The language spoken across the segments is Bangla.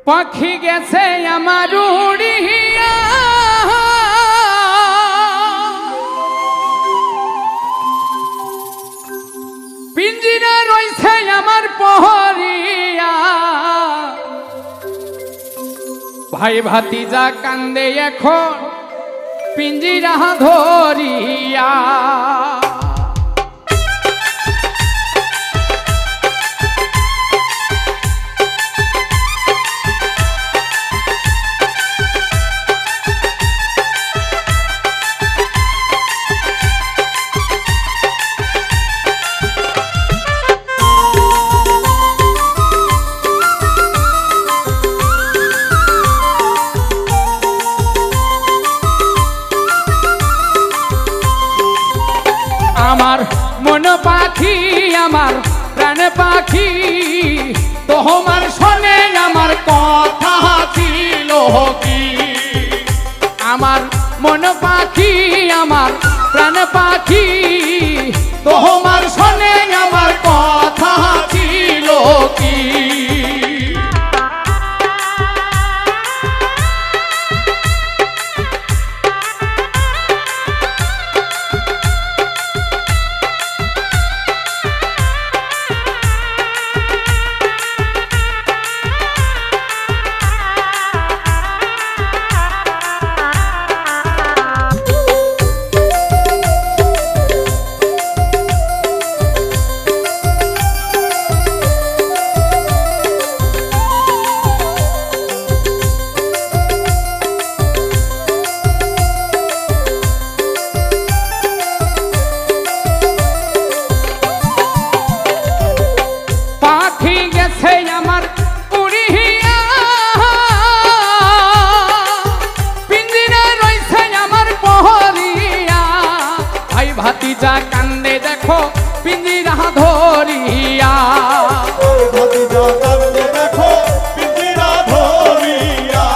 পাখি গেছে আমার উড়িয়া, পিঞ্জিরা রইছে আমার পহরিয়া। ভাই ভাতিজা কান্দে এখন পিঞ্জিরা ধরিয়া। আমার মন পাখি আমার প্রাণ পাখি তোমার শোনে আমার কথা ছিল কি। আমার মন পাখি আমার প্রাণ পাখি তোমার শোনে আমার কথা ছিল কি। ভাতিজা কান্দে দেখো পিঞ্জিরা ধরিয়া। ভাতিজা কান্দে দেখো পিঞ্জিরা ধরিয়া।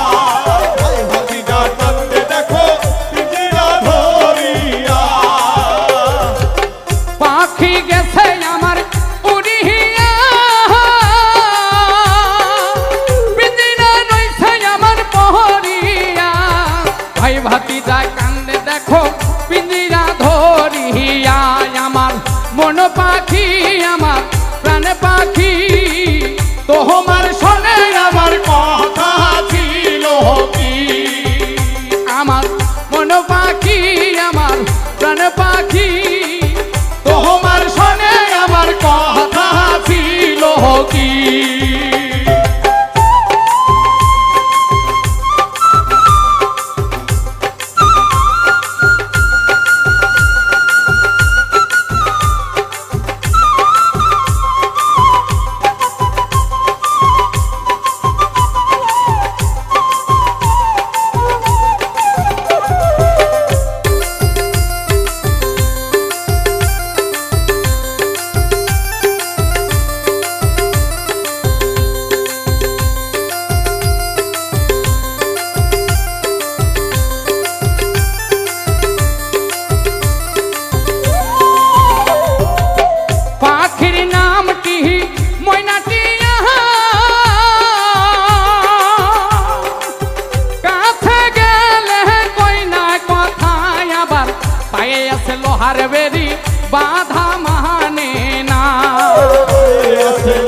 ভাতিজা কান্দে দেখো পিঞ্জিরা ধরিয়া। পাখি গেছে আমার উড়িয়া, পিঞ্জিরা রইছে আমার পহরিয়া। ভাই ভাতিজা কান্দে দেখো পিঞ্জিরা ধরিয়া। আমার মন পাখি আমার প্রাণ পাখি তোমার শোনে আমার কথা ছিল কি। আমার মন পাখি আমার প্রাণ পাখি তোমার শোনে আমার কথা ছিল কি। লোহার বেরি বাধা মানে না।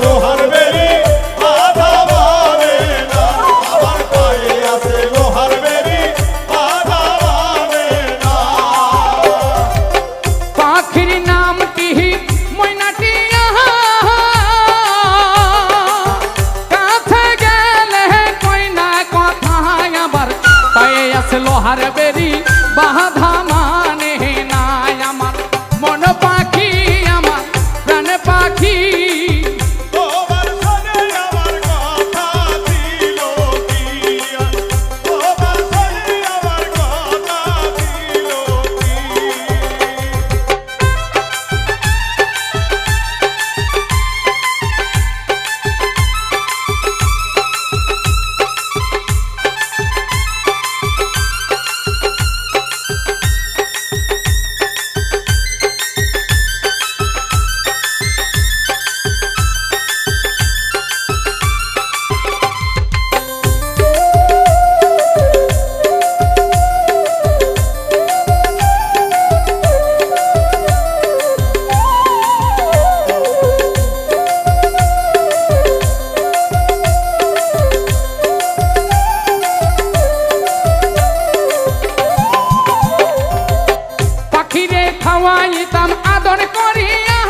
লোহার বেরি বাধা মানে না। আমার পায়ে আছে লোহার বেরি বাধা মানে না। পাখির নামটি ময়নাটিয়া, কাছে গেলে কই না কথা আবার পায়ে আছে লোহার বেরি বাধা মানে না। আমার মন পাখি আমার প্রাণ পাখি তোমার শোনে আমার কথা ছিল কি। তোমার শোনে আমার কথা ছিল কি। খাওয়াইতাম আদর করিয়া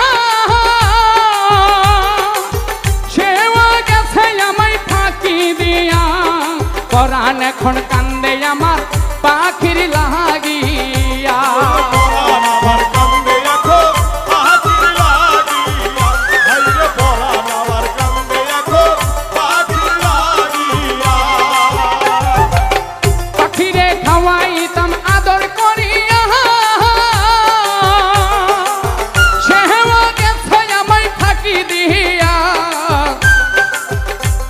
সেও গেছে আমায় ফাঁকি দিয়া পরাণ এখন কান্দে আমার পাখির লাগিয়া পরাণ আমার কান্দে এখন পাখির লাগিয়া হাইরে পরাণ আমার কান্দে এখন পাখির লাগিয়া পাখিরে খাওয়াইতাম আদর করিয়া সেও গেছে আমায় ফাঁকি দিয়া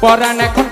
পরাণ এখন